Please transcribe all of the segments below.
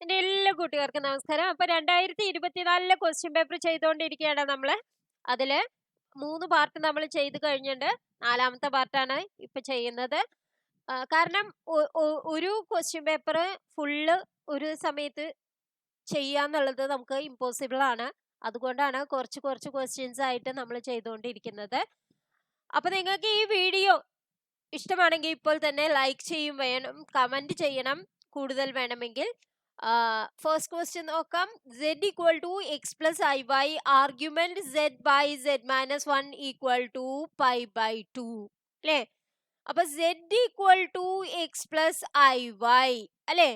എൻ്റെ എല്ലാ കൂട്ടുകാർക്കും നമസ്കാരം. അപ്പൊ 2024 ക്വസ്റ്റ്യൻ പേപ്പർ ചെയ്തുകൊണ്ടിരിക്കുകയാണ് നമ്മള്. അതില് 3 പാർട്ട് നമ്മൾ ചെയ്ത് കഴിഞ്ഞിട്ടുണ്ട്. 4ാമത്തെ പാർട്ടാണ് ഇപ്പൊ ചെയ്യുന്നത്. കാരണം ഒരു ക്വസ്റ്റ്യൻ പേപ്പർ ഫുള്ള് ഒരു സമയത്ത് ചെയ്യാന്നുള്ളത് നമുക്ക് ഇമ്പോസിബിൾ ആണ്. അതുകൊണ്ടാണ് കുറച്ച് ക്വസ്റ്റ്യൻസ് ആയിട്ട് നമ്മൾ ചെയ്തുകൊണ്ടിരിക്കുന്നത്. അപ്പൊ നിങ്ങൾക്ക് ഈ വീഡിയോ ഇഷ്ടമാണെങ്കിൽ ഇപ്പോൾ തന്നെ ലൈക്ക് ചെയ്യും വേണം, കമന്റ് ചെയ്യണം കൂടുതൽ വേണമെങ്കിൽ. ഫസ്റ്റ് ക്വസ്റ്റ്യൻ നോക്കാം. z equal to x plus iy argument z by z minus 1 equal to pi by 2 അല്ലേ? അപ്പൊ z equal to x plus iy അല്ലേ?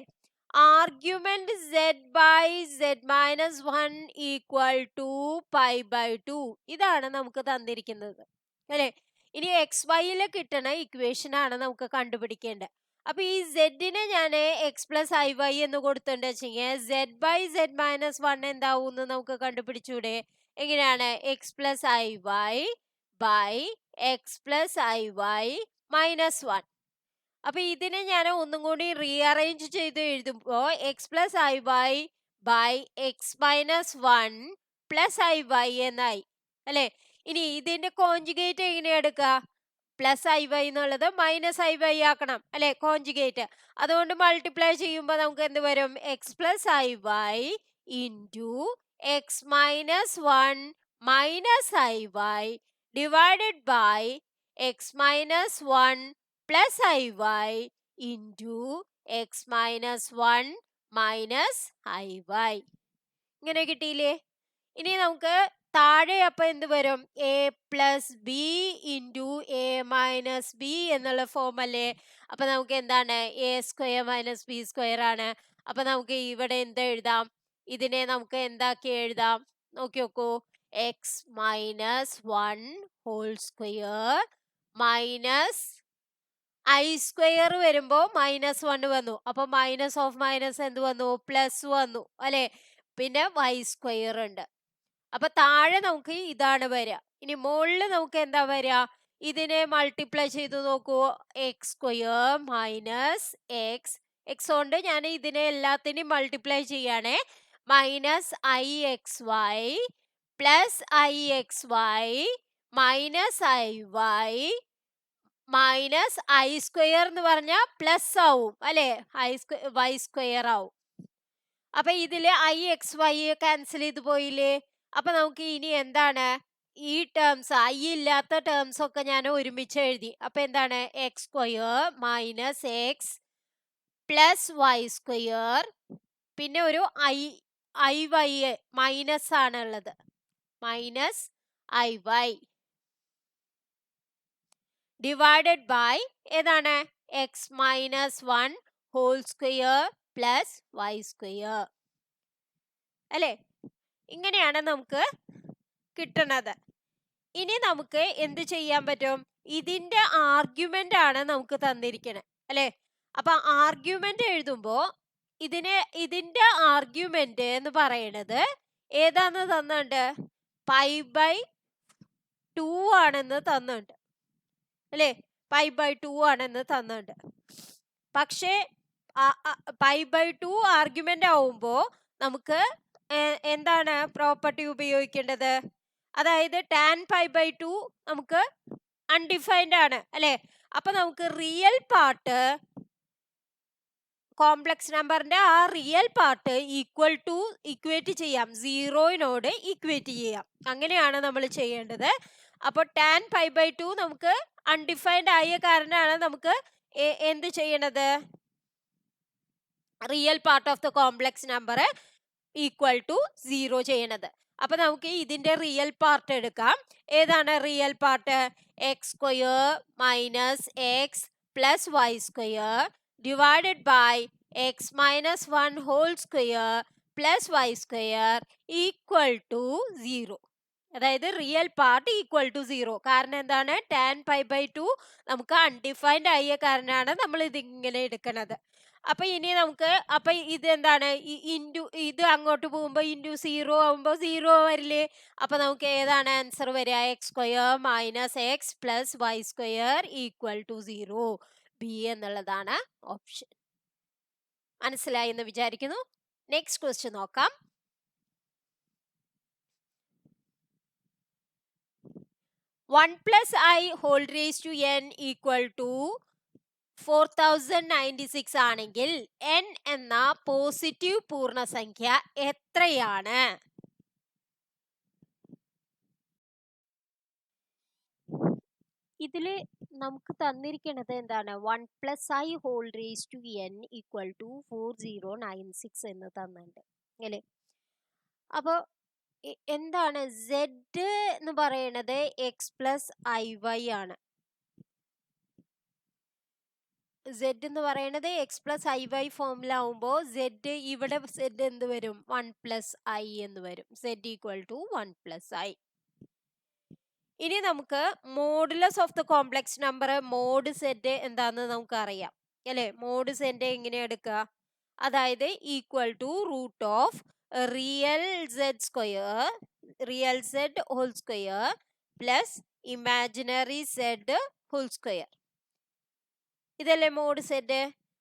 Argument z by z minus 1 equal to pi by 2 ഇതാണ് നമുക്ക് തന്നിരിക്കുന്നത് അല്ലേ? ഇനി X വൈയില് കിട്ടണ equation ആണ് നമുക്ക് കണ്ടുപിടിക്കേണ്ടത്. അപ്പൊ ഈ സെഡിനെ ഞാൻ എക്സ് പ്ലസ് ഐ വൈ എന്ന് കൊടുത്തിട്ടുണ്ട് വെച്ചെങ്കിൽ സെഡ് ബൈ സെഡ് മൈനസ് 1 എന്താവും എന്ന് നമുക്ക് കണ്ടുപിടിച്ചൂടെ? എങ്ങനെയാണ്? X plus I Y by X plus I Y minus 1. അപ്പൊ ഇതിനെ ഞാൻ ഒന്നും കൂടി റീഅറേഞ്ച് ചെയ്ത് എഴുതുമ്പോ X plus I Y by X minus 1 plus I Y എന്നായി അല്ലെ? ഇനി ഇതിന്റെ കോൺജുഗേറ്റ് എങ്ങനെയാ എടുക്കുക? പ്ലസ് ഐ വൈ എന്നുള്ളത് മൈനസ് ഐ വൈ ആക്കണം അല്ലെ? കോൺജുഗേറ്റ്. അതുകൊണ്ട് മൾട്ടിപ്ലൈ ചെയ്യുമ്പോൾ നമുക്ക് എന്ത് വരും? X plus I Y into X minus 1 minus I Y divided by X minus 1 plus I Y into X minus 1 minus I y. ഇങ്ങനെ കിട്ടിയില്ലേ? ഇനി നമുക്ക് താഴെ അപ്പൊ എന്ത് വരും? A plus b into a minus b എന്നുള്ള ഫോം അല്ലേ? അപ്പൊ നമുക്ക് എന്താണ്? A square minus b square ആണ്. അപ്പൊ നമുക്ക് ഇവിടെ എന്ത് എഴുതാം? ഇതിനെ നമുക്ക് എന്താക്കി എഴുതാം? നോക്കി നോക്കൂ. X minus 1 whole square minus i square വരുമ്പോ മൈനസ് 1 വന്നു. അപ്പൊ മൈനസ് ഓഫ് മൈനസ് എന്ത് വന്നു? പ്ലസ് വന്നു അല്ലെ? പിന്നെ വൈ സ്ക്വയർ ഉണ്ട്. അപ്പൊ താഴെ നമുക്ക് ഇതാണ് വരിക. ഇനി മുകളിൽ നമുക്ക് എന്താ വരിക? ഇതിനെ മൾട്ടിപ്ലൈ ചെയ്ത് നോക്കൂ. X square minus x, x കൊണ്ട് ഞാൻ ഇതിനെ എല്ലാത്തിനെയും മൾട്ടിപ്ലൈ ചെയ്യാണ്. Minus i x y plus i x y minus I Y minus i square എന്ന് പറഞ്ഞാൽ പ്ലസ് ആവും അല്ലെ? വൈ സ്ക്വയർ ആവും. അപ്പൊ ഇതില് ഐ എക്സ് വൈ ക്യാൻസൽ ചെയ്ത് പോയില്ലേ? അപ്പൊ നമുക്ക് ഇനി എന്താണ്? ഈ ടേംസ് ഐ ഇല്ലാത്ത ടേംസ് ഒക്കെ ഞാൻ ഒരുമിച്ച് എഴുതി. അപ്പൊ എന്താണ്? X square minus X plus Y square, പിന്നെ ഒരു ഐ വൈ മൈനസ് ആണ് ഉള്ളത്, minus I Y divided by ഏതാണ്? X minus 1 whole square plus Y square അല്ലേ? ഇങ്ങനെയാണ് നമുക്ക് കിട്ടണത്. ഇനി നമുക്ക് എന്ത് ചെയ്യാൻ പറ്റും? ഇതിന്റെ ആർഗ്യുമെന്റ് ആണ് നമുക്ക് തന്നിരിക്കണേ അല്ലെ? അപ്പൊ ആർഗ്യുമെന്റ് എഴുതുമ്പോ ഇതിന്റെ ആർഗ്യുമെന്റ് എന്ന് പറയണത് ഏതാന്ന് തന്നുണ്ട്? പൈ ബൈ 2 ആണെന്ന് തന്നുണ്ട് അല്ലെ? പൈ ബൈ 2 ആണെന്ന് തന്നുണ്ട്. പക്ഷേ പൈ ബൈ 2 ആർഗ്യുമെന്റ് ആവുമ്പോ നമുക്ക് എന്താണ് പ്രോപ്പർട്ടി ഉപയോഗിക്കേണ്ടത്? അതായത് ടാൻ പൈ ബൈ 2 നമുക്ക് അൺഡിഫൈൻഡ് ആണ് അല്ലെ? അപ്പൊ നമുക്ക് റിയൽ പാർട്ട്, കോംപ്ലക്സ് നമ്പറിന്റെ ആ റിയൽ പാർട്ട് ഇക്വേറ്റ് ചെയ്യാം, സീറോയിനോട് ഇക്വേറ്റ് ചെയ്യാം. അങ്ങനെയാണ് നമ്മൾ ചെയ്യേണ്ടത്. അപ്പൊ ടാൻ പൈ ബൈ 2 നമുക്ക് അൺഡിഫൈൻഡ് ആയ കാരണമാണ് നമുക്ക് എന്ത് ചെയ്യണത്? Real part of the complex number equal to 0 ചെയ്യണത്. അപ്പൊ നമുക്ക് ഇതിന്റെ റിയൽ പാർട്ട് എടുക്കാം. ഏതാണ് real part? X square minus X plus Y square divided by X minus 1 whole square plus Y square equal to 0. അതായത് റിയൽ പാർട്ട് ഈക്വൽ ടു 0. കാരണം എന്താണ്? Tan pi by 2 നമുക്ക് അൺഡിഫൈൻഡ് ആയ കാരണമാണ് നമ്മൾ ഇതിങ്ങനെ എടുക്കണത്. അപ്പൊ ഇനി നമുക്ക് അപ്പൊ ഇത് എന്താണ്? ഇത് അങ്ങോട്ട് പോകുമ്പോ ഇൻറ്റു 0 ആവുമ്പോ 0 വരില്ലേ? അപ്പൊ നമുക്ക് ഏതാണ് ആൻസർ വരിക? X square minus X plus Y square equal to 0. B എന്നുള്ളതാണ് ഓപ്ഷൻ. മനസ്സിലായി എന്ന് വിചാരിക്കുന്നു. നെക്സ്റ്റ് ക്വസ്റ്റ്യൻ നോക്കാം. 1+i whole raised to n equal to 4096 ആണെങ്കിൽ n എന്ന പോസിറ്റീവ് പൂർണ്ണസംഖ്യ എത്രയാണ്? ഇതില് നമുക്ക് തന്നിരിക്കുന്നത് എന്താണ്? 1+i whole raised to n equal to 4096 എന്ന് തന്നിട്ടുണ്ട് അല്ലേ? അപ്പൊ എന്താണ് z എന്ന് പറയുന്നത് x+iy ആണ്. z എന്ന് പറയുന്നത് x+iy ഫോമിലാവുമ്പോ z ഇവിടെ z എന്ത് വരും? 1+i എന്ന് വരും. z equal to 1+i. ഇനി നമുക്ക് modulus of the complex number mod z എന്താന്ന് നമുക്ക് അറിയാം അല്ലെ? മോഡ് z എങ്ങനെ എടുക്കുക? അതായത് equal to root of real z whole square plus imaginary z whole square. ഇതല്ലേ മോഡ് z?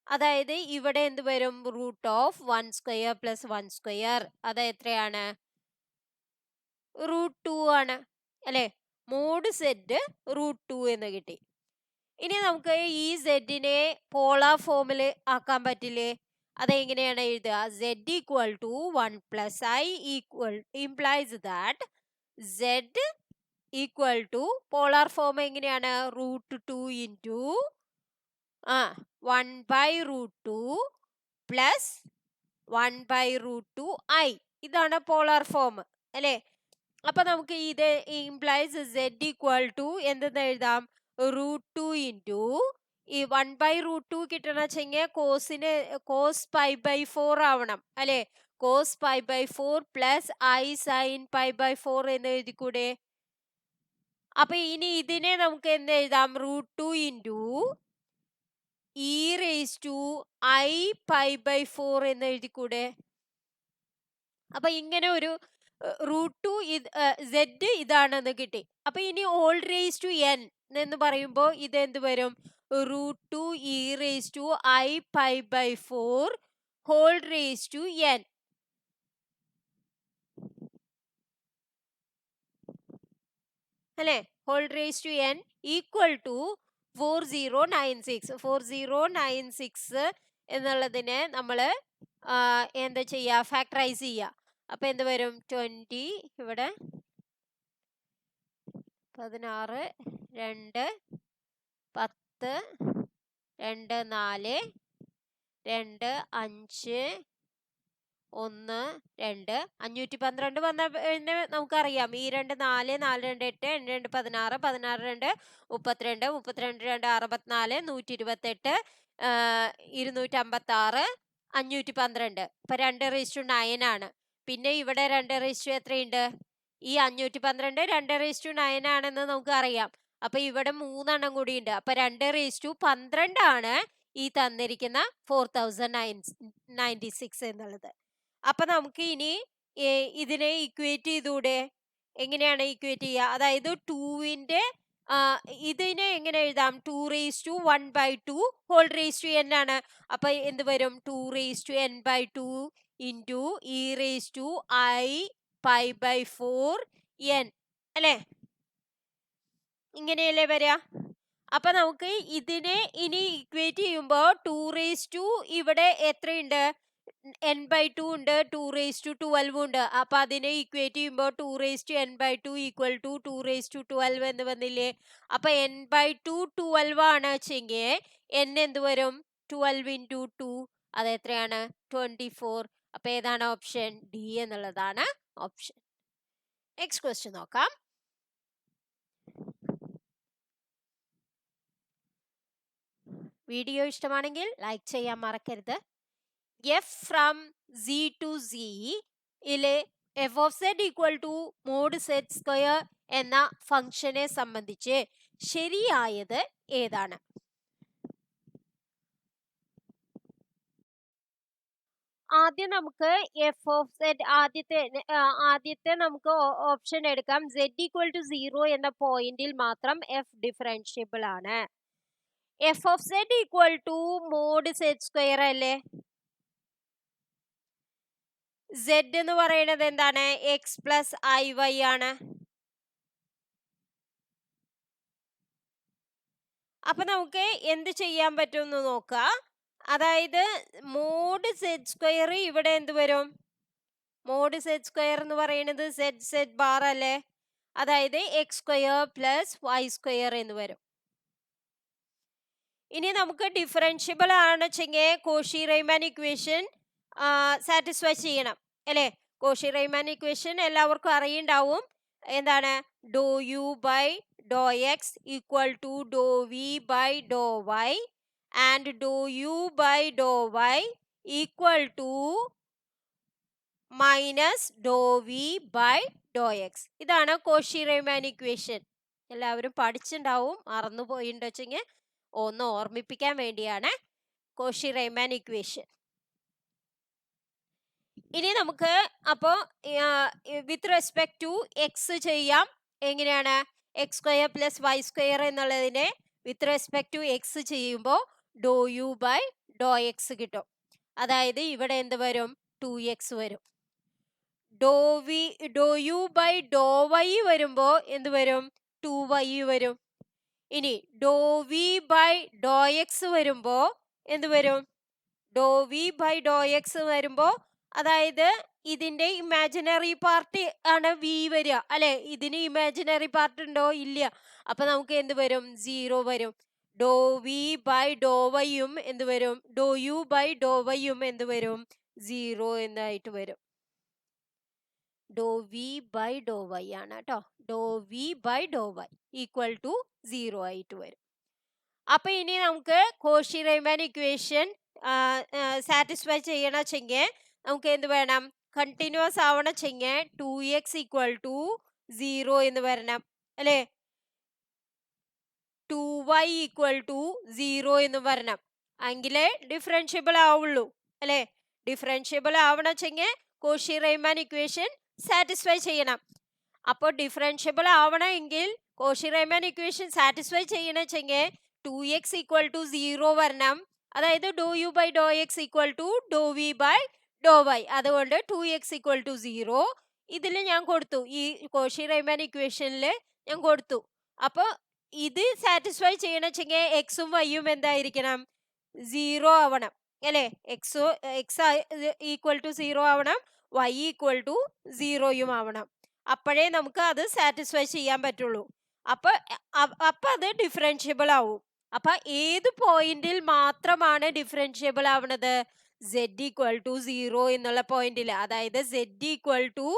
അതായത് ഇവിടെ എന്ത് വരും? Root of 1 square plus 1 square. അത് എത്രയാണ്? √2 ആണ് അല്ലെ? മോഡ് z √2 എന്ന് കിട്ടി. ഇനി നമുക്ക് ഈ z-നെ പോളാർ ഫോമിൽ ആക്കാൻ പറ്റില്ലേ? അതെങ്ങനെയാണ് എഴുതുക? z equal to 1+i implies that z equal to polar form എങ്ങനെയാണ്? √2 into 1/√2 പ്ലസ് 1/√2i. ഇതാണ് പോളാർ ഫോം അല്ലെ? അപ്പൊ നമുക്ക് ഇത് ഇംപ്ലൈസ് z equal to എന്തെന്ന് എഴുതാം? √2 into ഈ 1/√2 കിട്ടണമെങ്കിൽ cos π/4 ആവണം അല്ലെ? cos π/4 പ്ലസ് i sin π/4 എന്ന് എഴുതിക്കൂടെ? അപ്പൊ ഇനി ഇതിനെ നമുക്ക് എന്ത് എഴുതാം? √2 into e raised to i π/4 എന്ന് എഴുതിക്കൂടെ? അപ്പൊ ഇങ്ങനെ ഒരു √2 z ഇതാണെന്ന് കിട്ടി. അപ്പൊ ഇനി ഓൾ റേസ് ടു n എന്ന് പറയുമ്പോ ഇത് എന്ത് വരും? √2 e raised to i π/4 whole raise to n. അല്ലെ? Whole raise to n equal to 4096 എന്നുള്ളതിനെ നമ്മള് എന്താ ചെയ്യാ? ഫാക്ടറൈസ് ചെയ്യാ. അപ്പൊ എന്ത് വരും? 20 ഇവിടെ 16 2 10 2 4 2 5 1 2 512 വന്ന നമുക്കറിയാം. ഈ 2 4 4 2 8 2 16 16 2 32 32 2 64 128 256 512. ഇപ്പൊ 2:9 ആണ്. പിന്നെ ഇവിടെ 2 എത്രയുണ്ട്? ഈ 512 2:9 ആണെന്ന് നമുക്ക് അറിയാം. അപ്പൊ ഇവിടെ 3 എണ്ണം കൂടി ഉണ്ട്. അപ്പൊ 2:12 ആണ് ഈ തന്നിരിക്കുന്ന 4096 എന്നുള്ളത്. അപ്പൊ നമുക്ക് ഇനി ഇതിനെ ഇക്വേറ്റ് ചെയ്തൂടെ? എങ്ങനെയാണ് ഇക്വേറ്റ് ചെയ്യുക? അതായത് 2ന്റെ ഇതിനെ എങ്ങനെ എഴുതാം? 2 raised to 1/2 whole raise to n ആണ്. അപ്പൊ എന്ത് വരും? 2 raised to n/2 into e raised to i π/4 n അല്ലെ? ഇങ്ങനെയല്ലേ വരിക? അപ്പൊ നമുക്ക് ഇതിനെ ഇനി ഇക്വേറ്റ് ചെയ്യുമ്പോ 2 raised to ഇവിടെ എത്രയുണ്ട്? n/2 ഉണ്ട്, 2 raised to 12 ഉണ്ട്. അപ്പൊ അതിനെ ഇക്വേറ്റ് ചെയ്യുമ്പോ 2 raised to n/2 equal to 2 raised to 12 എന്ന് വന്നില്ലേ? അപ്പൊ n/2 12 ആണ് വെച്ചെങ്കിൽ n എന്ത് വരും? 12 into 2 അത് എത്രയാണ്? 24. അപ്പൊ ഏതാണ് ഓപ്ഷൻ? ഡി എന്നുള്ളതാണ് ഓപ്ഷൻ. നെക്സ്റ്റ് ക്വസ്റ്റ്യൻ നോക്കാം. വീഡിയോ ഇഷ്ടമാണെങ്കിൽ ലൈക്ക് ചെയ്യാൻ മറക്കരുത്. f from z to z ഇലെ f of z equal to mod z square എന്ന ഫംഗ്ഷനെ സംബന്ധിച്ച് ശരിയായത് ഏതാണ്? ആദ്യം നമുക്ക് f of z ആദ്യത്തെ നമുക്ക് ഓപ്ഷൻ എടുക്കാം. z equal to 0 എന്ന പോയിന്റിൽ മാത്രം f ഡിഫറൻഷ്യബിൾ ആണ്. f of z equal to mod z square അല്ലേ? z എന്ന് പറയുന്നത് എന്താണ്? എക്സ് പ്ലസ് ഐ വൈ ആണ്. അപ്പൊ നമുക്ക് എന്ത് ചെയ്യാൻ പറ്റുമെന്ന് നോക്കാം. അതായത് മോഡ് സെഡ് സ്ക്വയർ ഇവിടെ എന്ത് വരും? മോഡ് സെഡ് സ്ക്വയർ എന്ന് പറയുന്നത് സെഡ് സെഡ് ബാർ അല്ലേ? അതായത് X square plus Y square എന്ന് വരും. ഇനി നമുക്ക് ഡിഫറൻഷ്യബിൾ ആണെച്ചെങ്കിൽ കോഷി റീമാൻ ഇക്വേഷൻ സാറ്റിസ്ഫൈ ചെയ്യണം അല്ലേ? കോഷി റീമാൻ ഇക്വേഷൻ എല്ലാവർക്കും അറിയുണ്ടാവും. എന്താണ്? Do U by do X equal to do V by do Y and do U by do Y equal to minus do V by do X. ഇതാണ് Cauchy Riemann equation. എല്ലാവരും പഠിച്ചിട്ടുണ്ടാവും. മറന്നുപോയിണ്ടെച്ചെങ്കിൽ ഒന്ന് ഓർമ്മിപ്പിക്കാൻ വേണ്ടിയാണ് Cauchy Riemann equation. ഇനി നമുക്ക് അപ്പോ വിത്ത് respect to x ചെയ്യാം. എങ്ങനെയാണ്? X square plus Y square എന്നുള്ളതിനെ വിത്ത് റെസ്പെക്ട് ടു എക്സ് ചെയ്യുമ്പോൾ do U by do x കിട്ടും. അതായത് ഇവിടെ എന്ത് വരും? 2x വരും. Do U by do y വരുമ്പോ എന്ത് വരും? 2y വരും. ഇനി do V by do x വരുമ്പോ എന്ത് വരും? Do V by do x വരുമ്പോ അതായത് ഇതിന്റെ ഇമാജിനറി പാർട്ട് ആണ് വി വരിക അല്ലെ? ഇതിന് ഇമാജിനറി പാർട്ട് ഉണ്ടോ? ഇല്ല. അപ്പൊ നമുക്ക് എന്ത് വരും? 0 വരും. ഡോ വി ബൈ ഡോ വൈയും എന്ത് വരും? ഡോ യു ബൈ ഡോ വൈയും എന്ത് വരും? 0 എന്നായിട്ട് വരും. Do V by do Y ആണ് കേട്ടോ. Do V by do Y equal to 0 ആയിട്ട് വരും. അപ്പൊ ഇനി നമുക്ക് കോഷി റീമാൻ ഇക്വേഷൻ സാറ്റിസ്ഫൈ ചെയ്യണമെങ്കിൽ നമുക്ക് എന്ത് വേണം? കണ്ടിന്യൂസ് ആവണമെങ്കിൽ 2x ഈക്വൽ ടു 0 എന്ന് വരണം അല്ലേ? 2y ഈക്വൽ ടു 0 എന്ന് വരണം. എങ്കിലേ ഡിഫറൻഷ്യബിൾ ആവുള്ളൂ അല്ലേ? ഡിഫറൻഷ്യബിൾ ആവണമെങ്കിൽ കോഷി റീമാൻ ഇക്വേഷൻ സാറ്റിസ്ഫൈ ചെയ്യണം. അപ്പോൾ ഡിഫറൻഷ്യബിൾ ആവണമെങ്കിൽ കോഷി റീമാൻ ഇക്വേഷൻ സാറ്റിസ്ഫൈ ചെയ്യണമെങ്കിൽ 2x ഈക്വൽ ടു 0 വരണം. അതായത് do U by do X equal to do V by do Y. അതുകൊണ്ട് 2x ഈക്വൽ ടു 0 ഇതിൽ ഞാൻ കൊടുത്തു. ഈ കോഷി റീമാൻ ഇക്വേഷനിൽ ഞാൻ കൊടുത്തു. അപ്പോൾ ഇത് സാറ്റിസ്ഫൈ ചെയ്യണമെങ്കിൽ എക്സും വൈയും എന്തായിരിക്കണം? 0 ആവണം അല്ലേ? എക്സ് ഈക്വൽ ടു 0 ആവണം, y ഈക്വൽ ടു 0യും ആവണം. അപ്പോഴേ നമുക്ക് അത് സാറ്റിസ്ഫൈ ചെയ്യാൻ പറ്റുള്ളൂ. അപ്പൊ അത് ഡിഫറൻഷ്യബിൾ ആവും. അപ്പൊ ഏത് പോയിന്റിൽ മാത്രമാണ് ഡിഫറൻഷ്യബിൾ ആവണത്? z ഈക്വൽ ടു 0 എന്നുള്ള പോയിന്റിൽ. അതായത് z equal to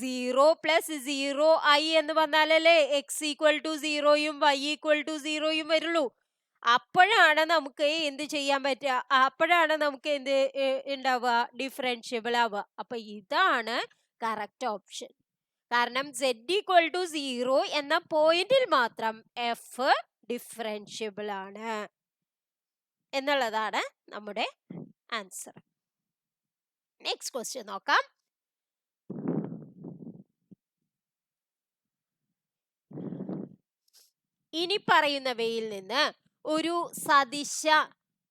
0 plus 0i എന്ന് വന്നാലല്ലേ എക്സ് ഈക്വൽ ടു 0യും y ഈക്വൽ ടു 0യും വരുള്ളൂ. അപ്പോഴാണ് നമുക്ക് എന്ത് ചെയ്യാൻ പറ്റുക? അപ്പോഴാണ് നമുക്ക് എന്ത് ഉണ്ടാവുക? ഡിഫറൻഷ്യബിൾ ആവുക. അപ്പൊ ഇതാണ് കറക്റ്റ് ഓപ്ഷൻ. കാരണം z ഈക്വൽ ടു 0 എന്ന പോയിന്റിൽ മാത്രം f ഡിഫറൻഷ്യബിൾ ആണ് എന്നുള്ളതാണ് നമ്മുടെ ആൻസർ. നെക്സ്റ്റ് ക്വസ്റ്റ്യൻ നോക്കാം. ഇനി പറയുന്നവയിൽ നിന്ന് ഒരു സദിശ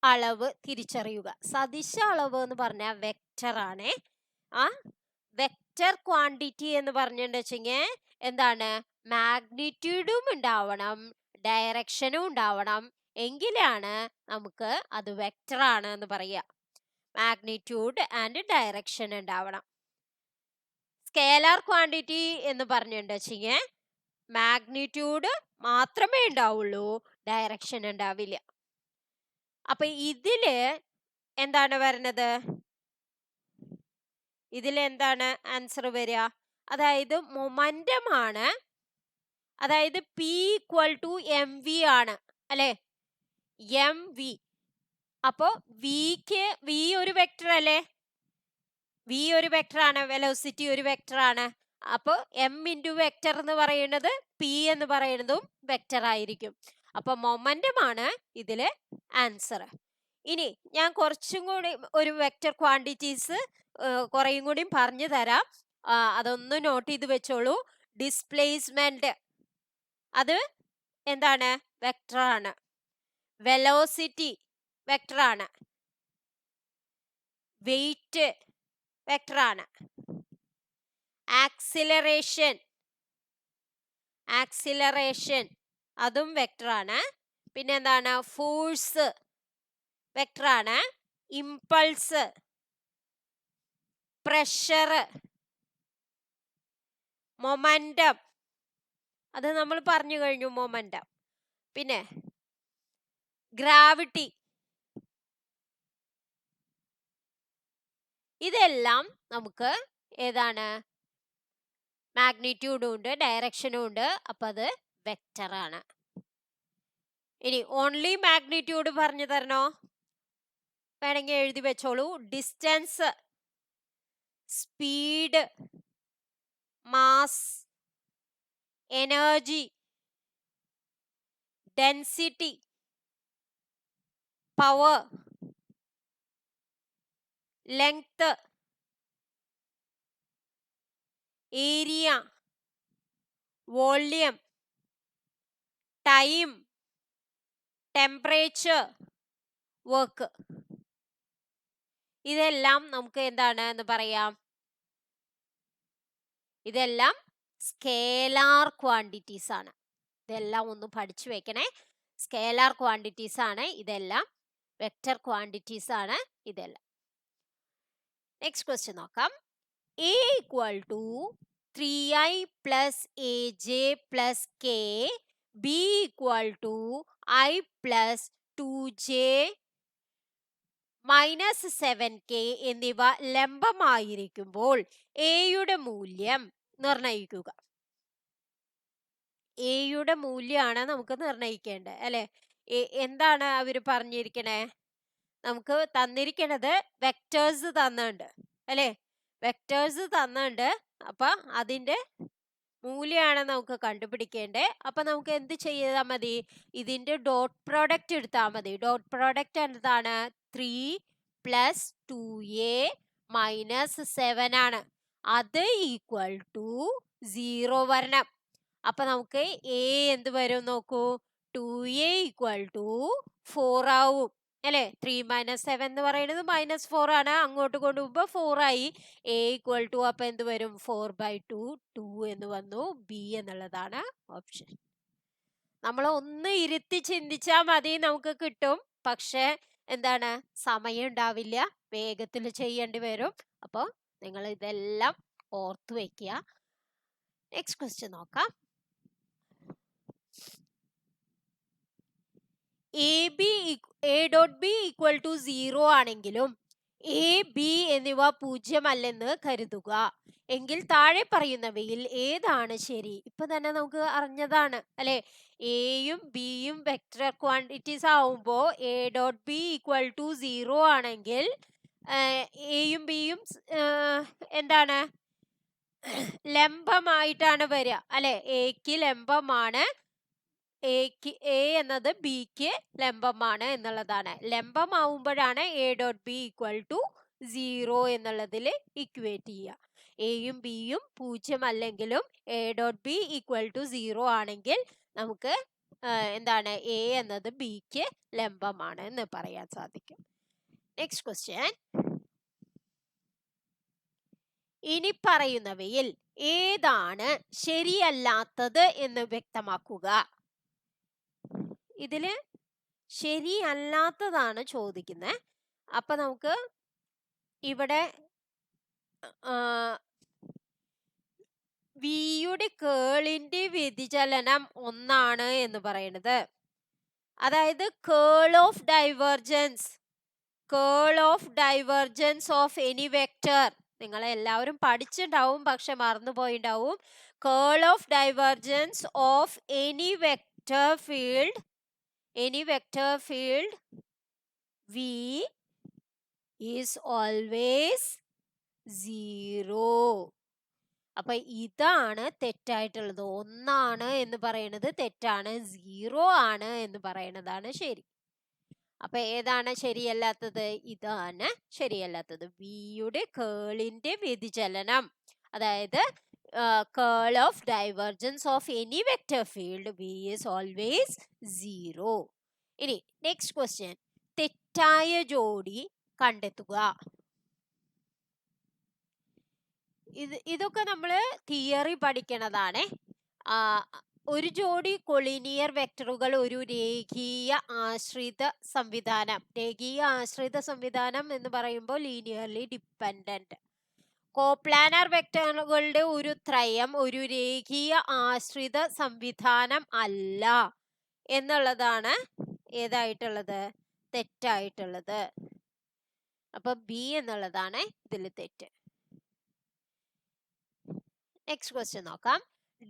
അളവ് തിരിച്ചറിയുക. സദിശ അളവ് എന്ന് പറഞ്ഞാൽ വെക്റ്റർ ആണ്. വെക്റ്റർ ക്വാണ്ടിറ്റി എന്ന് പറഞ്ഞിട്ടുണ്ടെങ്കിൽ എന്താണ്? മാഗ്നിറ്റ്യൂഡും ഉണ്ടാവണം, ഡയറക്ഷനും ഉണ്ടാവണം. എങ്കിലാണ് നമുക്ക് അത് വെക്റ്റർ ആണ് എന്ന് പറയാ. മാഗ്നിറ്റ്യൂഡ് ആൻഡ് ഡയറക്ഷൻ ഉണ്ടാവണം. സ്കേലാർ ക്വാണ്ടിറ്റി എന്ന് പറഞ്ഞിട്ടുണ്ടെങ്കിൽ മാഗ്നിറ്റ്യൂഡ് മാത്രമേ ഉണ്ടാവുള്ളൂ, ഡയറക്ഷൻ ഉണ്ടാവില്ല. അപ്പൊ ഇതില് എന്താണ് വരുന്നത്? ഇതിലെന്താണ് ആൻസർ വരിക? അതായത് മൊമെന്റം ആണ്. അതായത് P equal to m v ആണ് അല്ലെ? M v. അപ്പോ വി ഒരു വെക്റ്റർ അല്ലേ? വി ഒരു വെക്റ്റർ ആണ്, വെലോസിറ്റി ഒരു വെക്റ്റർ ആണ്. അപ്പൊ എം ഇൻറ്റു വെക്റ്റർ എന്ന് പറയുന്നത് പി എന്ന് പറയുന്നതും വെക്റ്റർ ആയിരിക്കും. അപ്പൊ മൊമെന്റം ആണ് ഇതിലെ ആൻസർ. ഇനി ഞാൻ കുറച്ചും കൂടി ഒരു വെക്റ്റർ ക്വാണ്ടിറ്റീസ് കുറേയും കൂടി പറഞ്ഞു തരാം. അതൊന്ന് നോട്ട് ചെയ്ത് വെച്ചോളൂ. ഡിസ്പ്ലേസ്മെന്റ് അത് എന്താണ്? വെക്റ്റർ ആണ്. വെലോസിറ്റി വെക്റ്റർ ആണ്. വെയിറ്റ് വെക്ടറാണ്. ആക്സിലറേഷൻ അതും വെക്ടറാണ്. പിന്നെ എന്താണ്? ഫോഴ്സ് വെക്ടറാണ്. ഇമ്പൾസ്, പ്രഷർ, മൊമെന്റം അത് നമ്മൾ പറഞ്ഞു കഴിഞ്ഞു. മൊമെന്റം. പിന്നെ ഗ്രാവിറ്റി, ഇതെല്ലാം നമുക്ക് ഏതാണ്? മാഗ്നിറ്റ്യൂഡും ഉണ്ട്, ഡയറക്ഷനും ഉണ്ട്. അപ്പൊ അത് വെക്ടറാണ്. ഇനി ഓൺലി മാഗ്നിറ്റ്യൂഡ് പറഞ്ഞു തരണോ? വേണമെങ്കിൽ എഴുതി വെച്ചോളൂ. Distance, speed, mass, energy, density, power, length, area, volume, time, temperature, work. ഇതെല്ലാം നമുക്ക് എന്താണ് എന്ന് പറയാം? ഇതെല്ലാം സ്കേലാർ ക്വാണ്ടിറ്റീസ് ആണ്. ഇതെല്ലാം ഒന്ന് പഠിച്ചു വെക്കണേ. സ്കേലാർ ക്വാണ്ടിറ്റീസ് ആണ് ഇതെല്ലാം. വെക്ടർ ക്വാണ്ടിറ്റീസ് ആണ് ഇതെല്ലാം. നെക്സ്റ്റ് ക്വസ്റ്റ്യൻ നോക്കാം. A equal to 3i plus aj plus k, b equal to I plus 2j minus 7k എന്നിവ ലംബമായിരിക്കുമ്പോൾ എയുടെ മൂല്യം നിർണയിക്കുക. എയുടെ മൂല്യമാണ് നമുക്ക് നിർണയിക്കേണ്ടത് അല്ലെ? എന്താണ് അവര് പറഞ്ഞിരിക്കണേ? നമുക്ക് തന്നിരിക്കണത് വെക്ടേഴ്സ് തന്നുണ്ട് അല്ലെ? വെക്ടേഴ്സ് തന്നുണ്ട്. അപ്പൊ അതിന്റെ മൂല്യമാണ് നമുക്ക് കണ്ടുപിടിക്കേണ്ടത്. അപ്പൊ നമുക്ക് എന്ത് ചെയ്താൽ മതി? ഇതിന്റെ ഡോട്ട് പ്രോഡക്റ്റ് എടുത്താൽ മതി. ഡോട്ട് പ്രോഡക്റ്റ് എന്താണ്? 3 plus 2a minus 7 ആണ്. അത് ഈക്വൽ ടു 0 വരണം. അപ്പൊ നമുക്ക് a എന്ത് വരും നോക്കൂ? 2a ഈക്വൽ ടു 4 ആവും അല്ലെ? 3 minus 7 എന്ന് പറയുന്നത് -4 ആണ്. അങ്ങോട്ട് കൊണ്ടുപോകുമ്പോ 4 ആയി. a ഈക്വൽ ടു അപ്പൊ എന്ത് വരും? 4/2 2 എന്ന് വന്നു. ബി എന്നുള്ളതാണ് ഓപ്ഷൻ. നമ്മൾ ഒന്ന് ഇരുത്തി ചിന്തിച്ചാൽ മതി, നമുക്ക് കിട്ടും. പക്ഷെ എന്താണ്? സമയം ഉണ്ടാവില്ല, വേഗത്തിൽ ചെയ്യേണ്ടി വരും. അപ്പോൾ നിങ്ങൾ ഇതെല്ലാം ഓർത്തു വെക്കുക. നെക്സ്റ്റ് ക്വസ്റ്റ്യൻ നോക്കാം. a dot b equal to 0 ആണെങ്കിലും a b എന്നിവ 0 അല്ലെന്ന് കരുതുക. എങ്കിൽ താഴെ പറയുന്നവയിൽ ഏതാണ് ശരി? ഇപ്പൊ തന്നെ നമുക്ക് അറിഞ്ഞതാണ് അല്ലെ? എയും ബിയും വെക്ടർ ക്വാണ്ടിറ്റീസ് ആവുമ്പോ a dot B equal to 0 ആണെങ്കിൽ എയും ബിയും എന്താണ്? ലംബമായിട്ടാണ് വരിക അല്ലെ? എക്ക് ലംബമാണ്, എ എന്നത് ബിക്ക് ലംബമാണ് എന്നുള്ളതാണ്. ലംബമാവുമ്പോഴാണ് a dot B equal to 0 എന്നുള്ളതിൽ ഇക്വേറ്റ് ചെയ്യുക. എയും ബിയും 0 അല്ലെങ്കിലും a dot B equal to 0 ആണെങ്കിൽ നമുക്ക് എന്താണ്? a എന്നത് ബിക്ക് ലംബമാണ് എന്ന് പറയാൻ സാധിക്കും. Next question. ഇനി പറയുന്നവയിൽ ഏതാണ് ശരിയല്ലാത്തത് എന്ന് വ്യക്തമാക്കുക. ഇതില് ശരിയല്ലാത്തതാണ് ചോദിക്കുന്നത്. അപ്പൊ നമുക്ക് ഇവിടെ വിയുടെ കേളിന്റെ വ്യതിചലനം 1 ആണ് എന്ന് പറയുന്നത്. അതായത് curl of divergence of any vector നിങ്ങൾ എല്ലാവരും പഠിച്ചിട്ടുണ്ടാവും, പക്ഷെ മറന്നുപോയിണ്ടാവും. Curl of divergence of any vector field V is always 0. അപ്പൊ ഇതാണ് തെറ്റായിട്ടുള്ളത്. 1 ആണ് എന്ന് പറയുന്നത് തെറ്റാണ്, 0 ആണ് എന്ന് പറയുന്നതാണ് ശരി. അപ്പൊ ഏതാണ് ശരിയല്ലാത്തത്? ഇതാണ് ശരിയല്ലാത്തത്. വിയുടെ കേളിന്റെ വ്യതിചലനം, അതായത് curl of divergence of any vector field V is always 0. ഇനി നെക്സ്റ്റ് ക്വസ്റ്റ്യൻ. തെറ്റായ ജോഡി കണ്ടെത്തുക. ഇതൊക്കെ നമ്മൾ തിയറി പഠിക്കണതാണ്. ഒരു ജോഡി കൊളീനിയർ വെക്ടറുകൾ ഒരു രേഖീയ ആശ്രിത സംവിധാനം. രേഖീയ ആശ്രിത സംവിധാനം എന്ന് പറയുമ്പോൾ ലീനിയർലി ഡിപ്പെൻഡന്റ്. കോപ്ലാനർ വെക്ടറുകളുടെ ഒരു ത്രയം ഒരു രേഖീയ ആശ്രിത സംവിധാനം അല്ല എന്നുള്ളതാണ് ഏതായിട്ടുള്ളത്, തെറ്റായിട്ടുള്ളത്. അപ്പൊ ബി എന്നുള്ളതാണ് ഇതിൽ തെറ്റ്. നെക്സ്റ്റ് ക്വസ്റ്റ്യൻ നോക്കാം.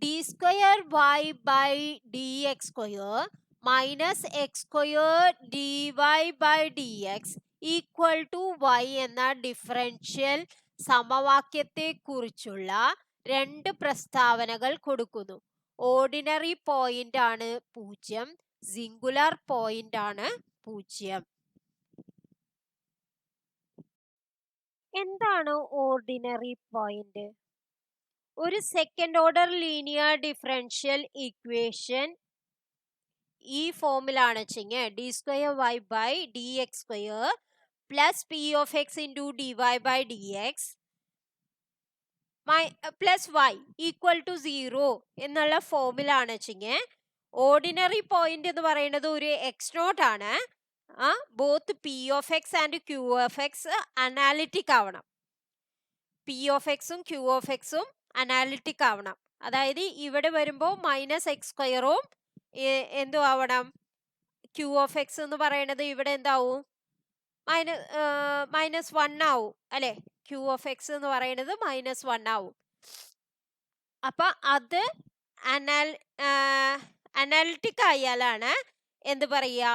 D square Y by D X square minus X square D Y by D X equal to Y എന്ന ഡിഫറൻഷ്യൽ സമവാക്യത്തെ കുറിച്ചുള്ള രണ്ട് പ്രസ്താവനകൾ കൊടുക്കുന്നു. ഓർഡിനറി പോയിന്റ് ആണ് 0, സിംഗുലർ പോയിന്റ് ആണ് 0. എന്താണ് ഓർഡിനറി പോയിന്റ്? ഒരു second order linear differential equation ഈ ഫോമിലാണ് വെച്ചെങ്കിൽ D square Y by D X square plus P of X into D Y by D X plus Y equal to 0 എന്നുള്ള ഫോമിലാണ് വെച്ചെങ്കിൽ ഓർഡിനറി പോയിന്റ് എന്ന് പറയുന്നത് ഒരു എക്സ് നോട്ട് ആണ്. Both P of X and Q of X analytic ആവണം. P of എക്സും Q of എക്സും അനാലിറ്റിക് ആവണം. അതായത് ഇവിടെ വരുമ്പോൾ മൈനസ് എക്സ് സ്ക്വയറും എന്തു ആവണം, ക്യൂ ഓഫ് എക്സ് എന്ന് പറയുന്നത് ഇവിടെ എന്താവും, -1 ആവും അല്ലെ. ക്യൂ ഓഫ് എക്സ് എന്ന് പറയുന്നത് -1 ആവും. അപ്പൊ അത് അനാലിറ്റിക് ആയാലാണ് എന്ത് പറയുക,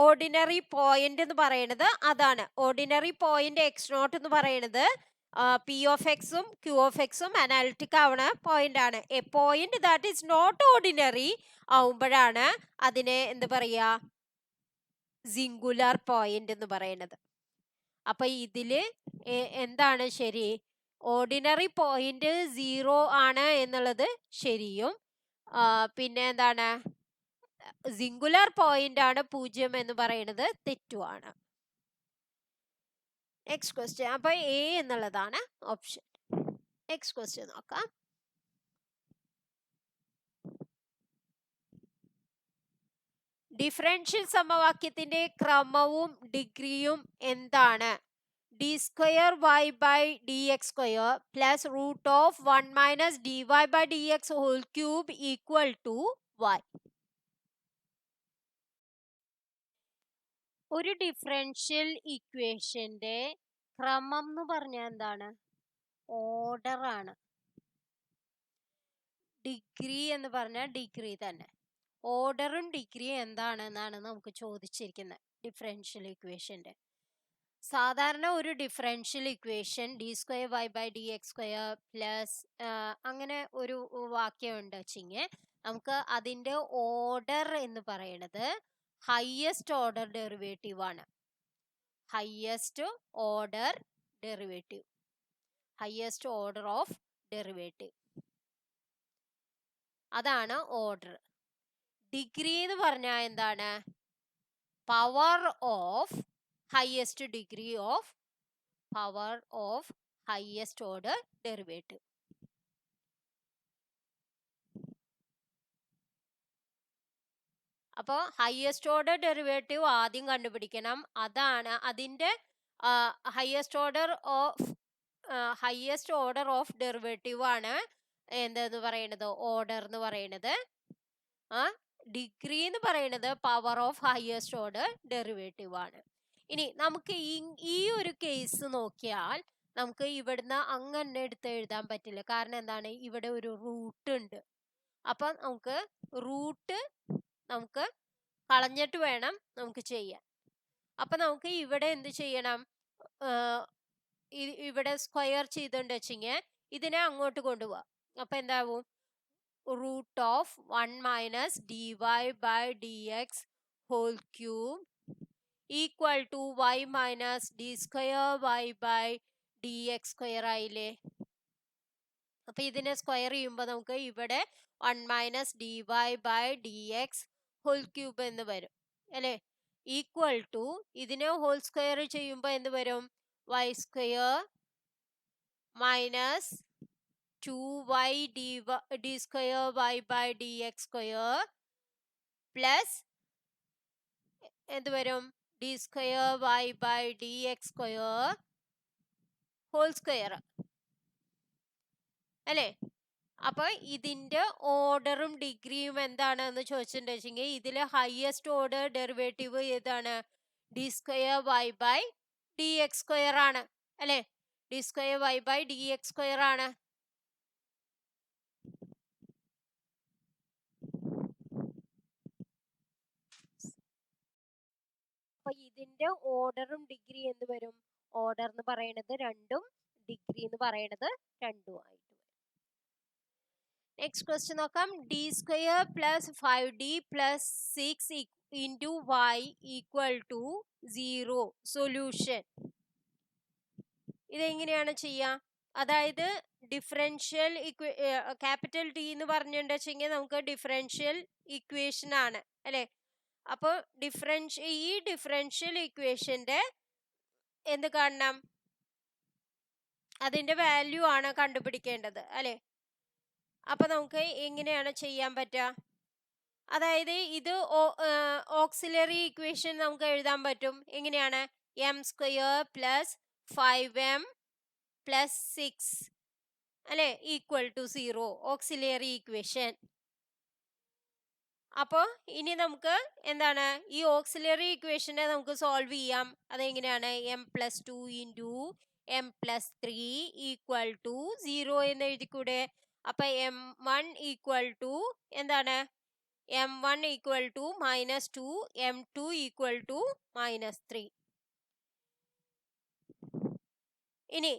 ഓർഡിനറി പോയിന്റ് എന്ന് പറയുന്നത്. അതാണ് ഓർഡിനറി പോയിന്റ് എക്സ് നോട്ട് എന്ന് പറയുന്നത്. പി ഓഫ് എക്സും ക്യൂ ഓഫ് എക്സും അനാലിറ്റിക് ആവണ പോയിന്റ് ആണ്. A point that is not ordinary ആവുമ്പോഴാണ് അതിനെ എന്ത് പറയാ, സിംഗുലർ പോയിന്റ് എന്ന് പറയുന്നത്. അപ്പൊ ഇതില് എന്താണ് ശരി, ഓർഡിനറി പോയിന്റ് 0 ആണ് എന്നുള്ളത് ശരിയും പിന്നെ എന്താണ് സിംഗുലർ പോയിന്റ് ആണ് 0 എന്ന് പറയുന്നത് തെറ്റുമാണ്. Next question. അപ്പൊ എ എന്നുള്ളതാണ് ഓപ്ഷൻ. നെക്സ്റ്റ് ക്വസ്റ്റ്യൻ നോക്കാം. ഡിഫറൻഷ്യൽ സമവാക്യത്തിന്റെ ക്രമവും ഡിഗ്രിയും എന്താണ്? D square Y by D X square plus root of 1 minus D Y by D X whole cube equal to Y. ഒരു ഡിഫറൻഷ്യൽ ഇക്വേഷന്റെ ക്രമം എന്ന് പറഞ്ഞാൽ എന്താണ്? ഓർഡർ ആണ്. ഡിഗ്രി എന്ന് പറഞ്ഞാൽ ഡിഗ്രി തന്നെ. ഓർഡറും ഡിഗ്രിയും എന്താണെന്നാണ് നമുക്ക് ചോദിച്ചിരിക്കുന്നത് ഡിഫറൻഷ്യൽ ഇക്വേഷന്റെ. സാധാരണ ഒരു differential equation D square Y by D X square plus അങ്ങനെ ഒരു വാക്യം ഉണ്ട് വെച്ചെങ്കിൽ നമുക്ക് അതിൻ്റെ ഓർഡർ എന്ന് പറയുന്നത് ഹയസ്റ്റ് ഓർഡർ ഡെറിവേറ്റീവ് ആണ്. Highest order derivative, highest order of derivative, അതാണ് ഓർഡർ. ഡിഗ്രി എന്ന് പറഞ്ഞാൽ എന്താണ്? Power of highest degree of power of highest order derivative. അപ്പോൾ ഹയസ്റ്റ് ഓർഡർ ഡെറിവേറ്റീവ് ആദ്യം കണ്ടുപിടിക്കണം. അതാണ് അതിൻ്റെ ഹയസ്റ്റ് ഓർഡർ ഓഫ് ഡെറിവേറ്റീവ് ആണ് എന്തെന്ന് പറയുന്നത്, ഓർഡർ എന്ന് പറയുന്നത്. ഡിഗ്രി എന്ന് പറയുന്നത് power of highest order derivative ആണ്. ഇനി നമുക്ക് ഈ ഒരു കേസ് നോക്കിയാൽ നമുക്ക് ഇവിടുന്ന് അങ്ങനെ എടുത്ത് എഴുതാൻ പറ്റില്ല. കാരണം എന്താണ്, ഇവിടെ ഒരു റൂട്ട് ഉണ്ട്. അപ്പൊ നമുക്ക് റൂട്ട് നമുക്ക് കളഞ്ഞിട്ട് വേണം നമുക്ക് ചെയ്യാൻ. അപ്പൊ നമുക്ക് ഇവിടെ എന്ത് ചെയ്യണം, ഇവിടെ സ്ക്വയർ ചെയ്തുകൊണ്ട് വെച്ചെങ്കിൽ ഇതിനെ അങ്ങോട്ട് കൊണ്ടുപോവാം. അപ്പൊ എന്താവും, root of 1 minus dy by dx whole cube equal to y minus d square y by dx square ആയില്ലേ. അപ്പൊ ഇതിനെ സ്ക്വയർ ചെയ്യുമ്പോൾ നമുക്ക് ഇവിടെ 1 minus dy by dx whole cube എന്ന് വരും അല്ലേ. ഈക്വൽ ടു ഇതിനെ ഹോൾ സ്ക്വയർ ചെയ്യുമ്പോൾ എന്ത് വരും? Y square minus 2y d square y by D X square plus എന്ത് വരും? D square y by D X square whole square അല്ലേ? അപ്പൊ ഇതിന്റെ ഓർഡറും ഡിഗ്രിയും എന്താണെന്ന് ചോദിച്ചിട്ടുണ്ടെങ്കിൽ ഇതില് ഹയസ്റ്റ് ഓർഡർ ഡെറിവേറ്റീവ് ഏതാണ്? D square Y by D X square ആണ് അല്ലെ? D square Y by D X square ആണ്. അപ്പൊ ഇതിന്റെ ഓർഡറും ഡിഗ്രി എന്ത് വരും? ഓർഡർ എന്ന് പറയുന്നത് 2ഉം ഡിഗ്രി എന്ന് പറയുന്നത് 2ഉം ആയിട്ട് വരും. നെക്സ്റ്റ് ക്വസ്റ്റ്യൻ നോക്കാം. D square plus 5d plus 6 into Y equal to 0 solution. ഇതെങ്ങനെയാണ് ചെയ്യാം? അതായത് ഡിഫറൻഷ്യൽ ക്യാപിറ്റൽ ടി എന്ന് പറഞ്ഞിട്ടുണ്ടെങ്കിൽ നമുക്ക് ഡിഫറൻഷ്യൽ ഇക്വേഷൻ ആണ് അല്ലെ? അപ്പൊ ഈ ഡിഫറൻഷ്യൽ ഇക്വേഷന്റെ എന്ത് കാണണം? അതിന്റെ വാല്യൂ ആണ് കണ്ടുപിടിക്കേണ്ടത് അല്ലെ? അപ്പൊ നമുക്ക് എങ്ങനെയാണ് ചെയ്യാൻ പറ്റുക? അതായത് ഇത് ഓക്സിലറി ഇക്വേഷൻ നമുക്ക് എഴുതാൻ പറ്റും. എങ്ങനെയാണ്? M square plus 5m plus 6 അല്ലെ ഈക്വൽ ടു 0 ഓക്സിലറി ഇക്വേഷൻ. അപ്പോ ഇനി നമുക്ക് എന്താണ് ഈ ഓക്സിലറി ഇക്വേഷനെ നമുക്ക് സോൾവ് ചെയ്യാം. അതെങ്ങനെയാണ്? M plus 2 into M plus 3 equal to 0 എന്ന് എഴുതിക്കൂടെ? അപ്പൊ m1 ഈക്വൽ ടു എന്താണ്? m1 equal to -2 m2 equal to -3. ഇനി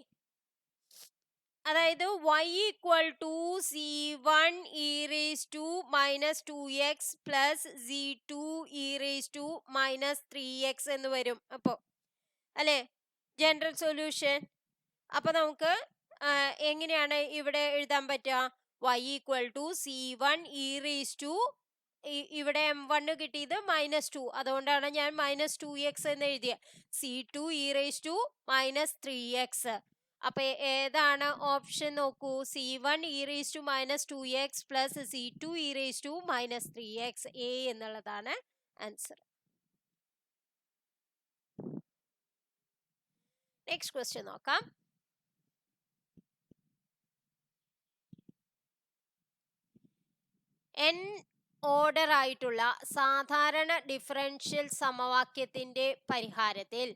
അതായത് y equal to c1 e raise to -2x plus z2 e raise to -3x എന്ന് വരും. അപ്പോ അല്ലെ ജനറൽ സൊല്യൂഷൻ. അപ്പൊ നമുക്ക് എങ്ങനെയാണ് ഇവിടെ എഴുതാൻ പറ്റുക? y equal to c1 e raise to ഇവിടെ m1 കിട്ടിയത് -2, അതുകൊണ്ടാണ് ഞാൻ -2x എന്ന് എഴുതിയ. c2 e raise to -3x. അപ്പൊ ഏതാണ് ഓപ്ഷൻ നോക്കൂ? c1 e raise to -2x plus c2 e raise to -3x. A എന്നുള്ളതാണ് ആൻസർ. നെക്സ്റ്റ് ക്വസ്റ്റ്യൻ നോക്കാം. n ഓർഡർ ആയിട്ടുള്ള സാധാരണ ഡിഫറൻഷ്യൽ സമവാക്യത്തിന്റെ പരിഹാരത്തിൽ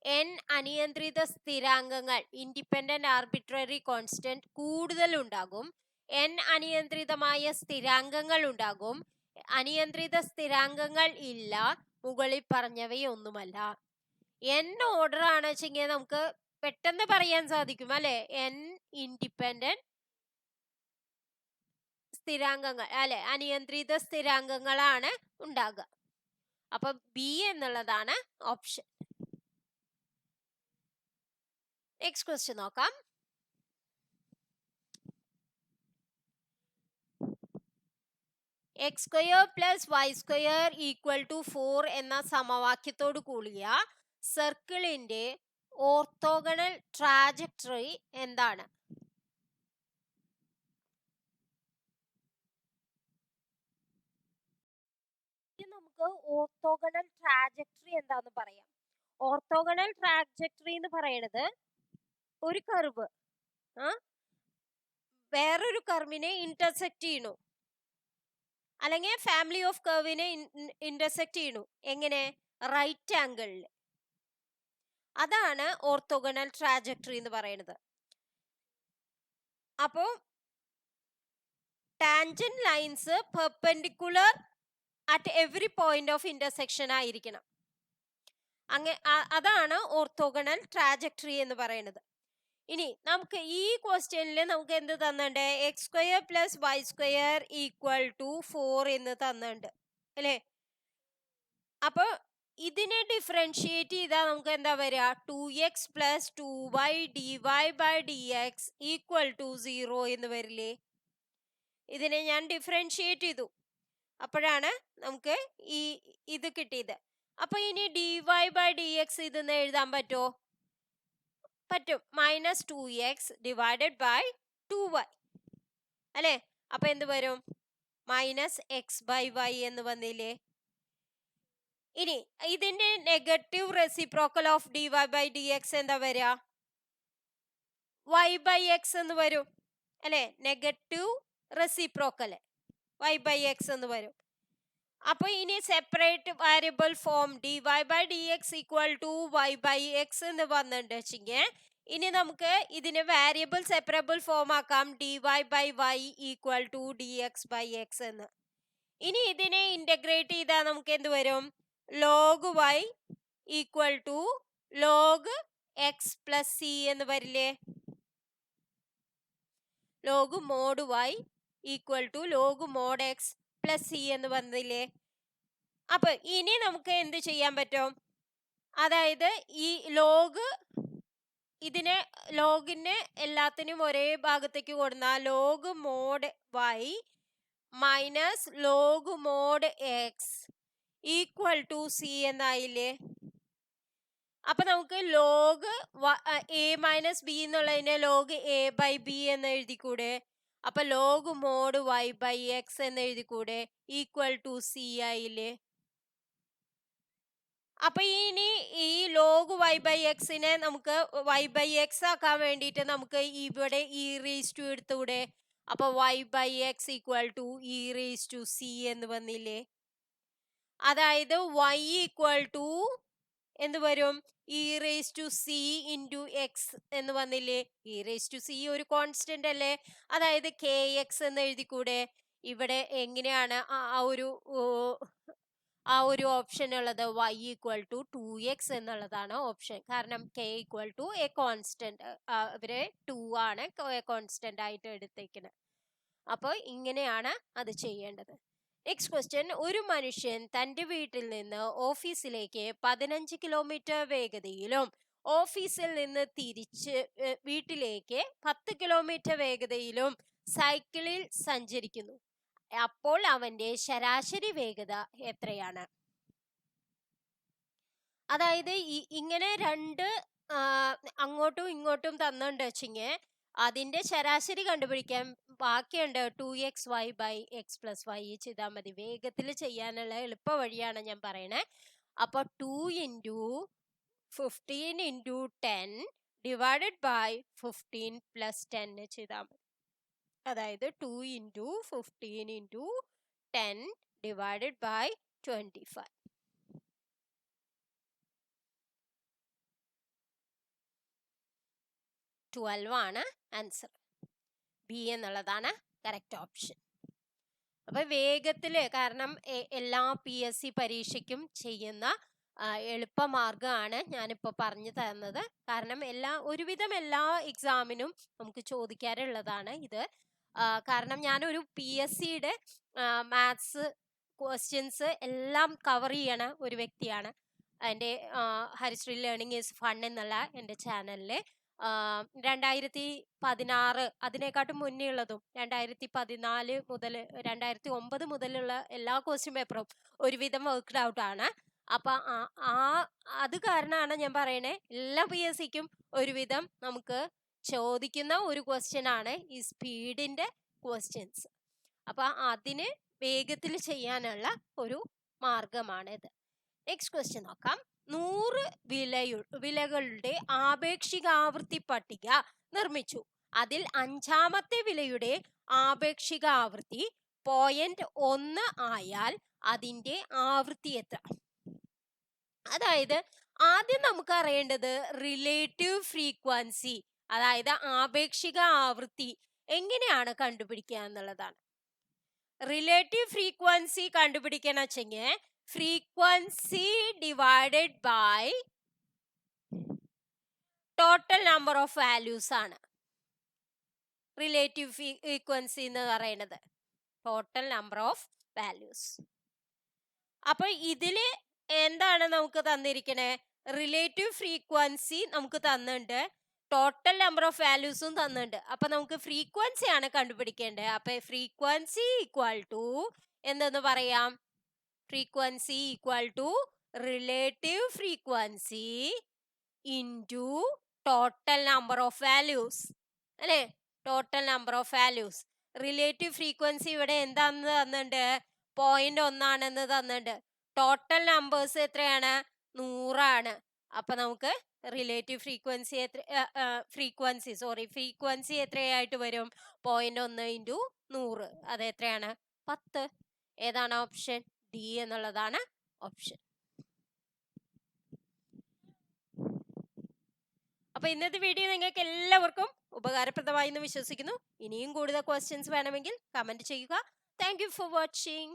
n അനിയന്ത്രിത സ്ഥിരാങ്കങ്ങൾ ഇൻഡിപെൻഡന്റ് ആർബിട്രറി കോൺസ്റ്റന്റ് കൂടുതൽ ഉണ്ടാകും. n അനിയന്ത്രിതമായ സ്ഥിരാങ്കങ്ങൾ ഉണ്ടാകും. അനിയന്ത്രിത സ്ഥിരാങ്കങ്ങൾ ഇല്ല. മുകളിൽ പറഞ്ഞവയൊന്നുമല്ല. n ഓർഡർ ആണ് വെച്ചെങ്കിൽ നമുക്ക് പെട്ടെന്ന് പറയാൻ സാധിക്കും അല്ലെ? n ഇൻഡിപെൻഡന്റ് സ്ഥിരാങ്കങ്ങൾ അല്ലെ? അനിയന്ത്രിത സ്ഥിരാങ്കങ്ങളാണ് ഉണ്ടാകുക. അപ്പൊ ബി എന്നുള്ളതാണ് ഓപ്ഷൻ. നെക്സ്റ്റ് ക്വസ്റ്റ്യൻ നോക്കാം. X square plus Y square equal to 4 എന്ന സമവാക്യത്തോട് കൂടിയ സർക്കിളിന്റെ ഓർത്തോഗണൽ ട്രാജക്ടറി എന്താണ്? നമുക്ക് ഓർത്തോഗണൽ ട്രാജക്ടറി എന്താന്ന് പറയാം. ഓർത്തോഗണൽ ട്രാജക്ടറി എന്ന് പറയുന്നത് ഒരു കർവ് വേറൊരു കർവിനെ ഇന്റർസെക്ട് ചെയ്യണു, അല്ലെങ്കിൽ ഫാമിലി ഓഫ് കർവിനെ ഇന്റർസെക്ട് ചെയ്യണു. എങ്ങനെ? റൈറ്റ് ആംഗിളിൽ. അതാണ് ഓർത്തോഗണൽ ട്രാജക്ടറി എന്ന് പറയുന്നത്. അപ്പോ tangent lines perpendicular at every point of intersection ആയിരിക്കണം. അതാണ് ഓർത്തോഗണൽ ട്രാജക്ടറി എന്ന് പറയുന്നത്. ഇനി നമുക്ക് ഈ ക്വസ്റ്റ്യനിൽ നമുക്ക് എന്ത് തന്നിട്ടുണ്ട്? X square plus Y square equal to 4 എന്ന് തന്നിട്ടുണ്ട് അല്ലേ? അപ്പൊ ഇതിനെ ഡിഫറൻഷിയേറ്റ് ചെയ്താൽ നമുക്ക് എന്താ വരിക? 2x plus 2y dy by dx equal to 0 എന്ന് വരില്ലേ? ഇതിനെ ഞാൻ ഡിഫറൻഷിയേറ്റ് ചെയ്തു, അപ്പോഴാണ് നമുക്ക് ഇത് കിട്ടിയത്. അപ്പൊ ഇനി dy/dx ഇതെന്ന് എഴുതാൻ പറ്റുമോ? പറ്റും. -2x ഡിവൈഡഡ് ബൈ 2y അല്ലേ? അപ്പൊ എന്ത് വരും? -x/y എന്ന് വന്നില്ലേ? ഇനി ഇതിന്റെ നെഗറ്റീവ് റെസിപ്രോക്കൽ ഓഫ് dy/dx എന്താ വരിക? y/x എന്ന് വരും അല്ലെ? നെഗറ്റീവ് റെസിപ്രോക്കൽ y/x എന്ന് വരും. അപ്പൊ ഇനി separate variable form dy/dx equal to y/x എന്ന് വന്നിട്ടുണ്ടെങ്കിൽ ഇനി നമുക്ക് ഇതിന് വാരിയബിൾ സെപ്പറബിൾ ഫോം ആക്കാം dy/y ഈക്വൽ ടു dx/x എന്ന്. ഇനി ഇതിനെ ഇന്റഗ്രേറ്റ് ചെയ്താൽ നമുക്ക് എന്ത് വരും? log y equal to log x plus c എന്ന് വരില്ലേ? log mod y equal to log mod x plus c എന്ന് വന്നില്ലേ? അപ്പൊ ഇനി നമുക്ക് എന്ത് ചെയ്യാൻ പറ്റും? അതായത് ഈ ഇതിനെ ലോഗിനെ എല്ലാത്തിനും ഒരേ ഭാഗത്തേക്ക് കൊടുത്താൽ log mod y minus log mod x equal to c എന്നായില്ലേ? അപ്പൊ നമുക്ക് log a മൈനസ് ബി എന്നുള്ളതിനെ log a/b എന്ന് എഴുതിക്കൂടെ? അപ്പൊ log mod y/x എന്ന് എഴുതിക്കൂടെ? ഈക്വൽ ടു c ആയില്ലേ? അപ്പൊ ഇനി ഈ log y/x നെ നമുക്ക് y/x ആക്കാൻ വേണ്ടിയിട്ട് നമുക്ക് ഇവിടെ e⁻² എടുത്തൂടെ? അപ്പൊ y/x ഈക്വൽ ടു e⁻c എന്ന് വന്നില്ലേ? അതായത് y ഈക്വൽ ടു എന്ത് വരും? e⁻c ഇൻറ്റു x എന്ന് വന്നില്ലേ? e⁻c ഒരു കോൺസ്റ്റന്റ് അല്ലേ? അതായത് kx എന്ന് എഴുതിക്കൂടെ? ഇവിടെ എങ്ങനെയാണ് ആ ഒരു ഓപ്ഷൻ ഉള്ളത്? y ഈക്വൽ ടു 2x എന്നുള്ളതാണ് ഓപ്ഷൻ. കാരണം k equal to a constant, ഇവര് 2 ആണ് കോൺസ്റ്റന്റ് ആയിട്ട് എടുത്തേക്കുന്നത്. അപ്പോൾ ഇങ്ങനെയാണ് അത് ചെയ്യേണ്ടത്. Next question. ഒരു മനുഷ്യൻ തന്റെ വീട്ടിൽ നിന്ന് ഓഫീസിലേക്ക് 15 കിലോമീറ്റർ വേഗതയിലും ഓഫീസിൽ നിന്ന് തിരിച്ച് വീട്ടിലേക്ക് 10 കിലോമീറ്റർ വേഗതയിലും സൈക്കിളിൽ സഞ്ചരിക്കുന്നു. അപ്പോൾ അവന്റെ ശരാശരി വേഗത എത്രയാണ്? അതായത് ഇങ്ങനെ രണ്ട് അങ്ങോട്ടും ഇങ്ങോട്ടും തന്നുണ്ട് വെച്ചെങ്കിൽ അതിന്റെ ശരാശരി കണ്ടുപിടിക്കാൻ ബാക്കിയുണ്ട് 2xy/x + y ചെയ്താൽ മതി. വേഗത്തിൽ ചെയ്യാനുള്ള എളുപ്പ വഴിയാണ് ഞാൻ പറയണേ. അപ്പൊ 2 × 15 × 10 ഡിവൈഡഡ് ബൈ 15 + 10 ചെയ്താൽ മതി. അതായത് 2 × 15 × 10 ഡിവൈഡഡ് ബൈ 25. 12 ആണ് ആൻസർ. ബി എന്നുള്ളതാണ് കറക്റ്റ് ഓപ്ഷൻ. അപ്പൊ വേഗത്തില്, കാരണം എല്ലാ PSC പരീക്ഷയ്ക്കും ചെയ്യുന്ന എളുപ്പമാർഗമാണ് ഞാനിപ്പോ പറഞ്ഞു തന്നത്. കാരണം ഒരുവിധം എല്ലാ എക്സാമിനും നമുക്ക് ചോദിക്കാറുള്ളതാണ് ഇത്. കാരണം ഞാനൊരു PSCയുടെ മാത്സ് ക്വസ്റ്റ്യൻസ് എല്ലാം കവർ ചെയ്യണ ഒരു വ്യക്തിയാണ്. എൻ്റെ ഹരിശ്രീ ലേണിംഗ് ഈസ് ഫൺ എന്നുള്ള എൻ്റെ ചാനലില് 2016 അതിനെക്കാട്ടും മുന്നേ ഉള്ളതും 2014 മുതൽ 2009 മുതലുള്ള എല്ലാ ക്വസ്റ്റ്യൻ പേപ്പറും ഒരുവിധം വർക്ക്ഡ് ഔട്ട് ആണ്. അപ്പൊ അത് കാരണമാണ് ഞാൻ പറയണേ, എല്ലാ PSCക്കും ഒരുവിധം നമുക്ക് ചോദിക്കുന്ന ഒരു ക്വസ്റ്റ്യൻ ആണ് ഈ സ്പീഡിന്റെ ക്വസ്റ്റ്യൻസ്. അപ്പൊ അതിന് വേഗത്തിൽ ചെയ്യാനുള്ള ഒരു മാർഗമാണിത്. നെക്സ്റ്റ് ക്വസ്റ്റ്യൻ നോക്കാം. 100 വിലകളുടെ ആപേക്ഷിക ആവൃത്തി പട്ടിക നിർമ്മിച്ചു. അതിൽ 5ാമത്തെ വിലയുടെ ആപേക്ഷിക ആവൃത്തി 0.1 ആയാൽ അതിന്റെ ആവൃത്തി എത്ര? അതായത് ആദ്യം നമുക്ക് അറിയേണ്ടത് റിലേറ്റീവ് ഫ്രീക്വൻസി, അതായത് ആപേക്ഷിക ആവൃത്തി എങ്ങനെയാണ് കണ്ടുപിടിക്കുക എന്നുള്ളതാണ്. റിലേറ്റീവ് ഫ്രീക്വൻസി കണ്ടുപിടിക്കണം വെച്ചെങ്കിൽ frequency divided by total number of values ആണ് റിലേറ്റീവ് ഫ്രീക്വൻസി എന്ന് പറയുന്നത്. Total number of values. അപ്പൊ ഇതില് എന്താണ് നമുക്ക് തന്നിരിക്കണേ? റിലേറ്റീവ് ഫ്രീക്വൻസി നമുക്ക് തന്നിട്ടുണ്ട്, ടോട്ടൽ നമ്പർ ഓഫ് വാല്യൂസും തന്നിട്ടുണ്ട്. അപ്പൊ നമുക്ക് ഫ്രീക്വൻസി ആണ് കണ്ടുപിടിക്കേണ്ടത്. അപ്പൊ ഫ്രീക്വൻസി ഈക്വൽ ടു എന്തെന്ന് പറയാം? Frequency equal to relative frequency into total number of values അല്ലേ? Total number of values. Relative frequency ഇവിടെ എന്താന്ന് തന്നിട്ടുണ്ട്? 0.1 തന്നിട്ടുണ്ട്. ടോട്ടൽ നമ്പേഴ്സ് എത്രയാണ്? 100 അപ്പൊ നമുക്ക് റിലേറ്റീവ് ഫ്രീക്വൻസി എത്രയായിട്ട് വരും? 0.1 ഇൻറ്റു 100. അത് എത്രയാണ്? 10. ഏതാണ് ഓപ്ഷൻ? ഡി എന്നുള്ളതാണ് ഓപ്ഷൻ. അപ്പൊ ഇന്നത്തെ വീഡിയോ നിങ്ങൾക്ക് എല്ലാവർക്കും ഉപകാരപ്രദമായി എന്ന് വിശ്വസിക്കുന്നു. ഇനിയും കൂടുതൽ ക്വസ്റ്റ്യൻസ് വേണമെങ്കിൽ കമന്റ് ചെയ്യുക. Thank you for watching.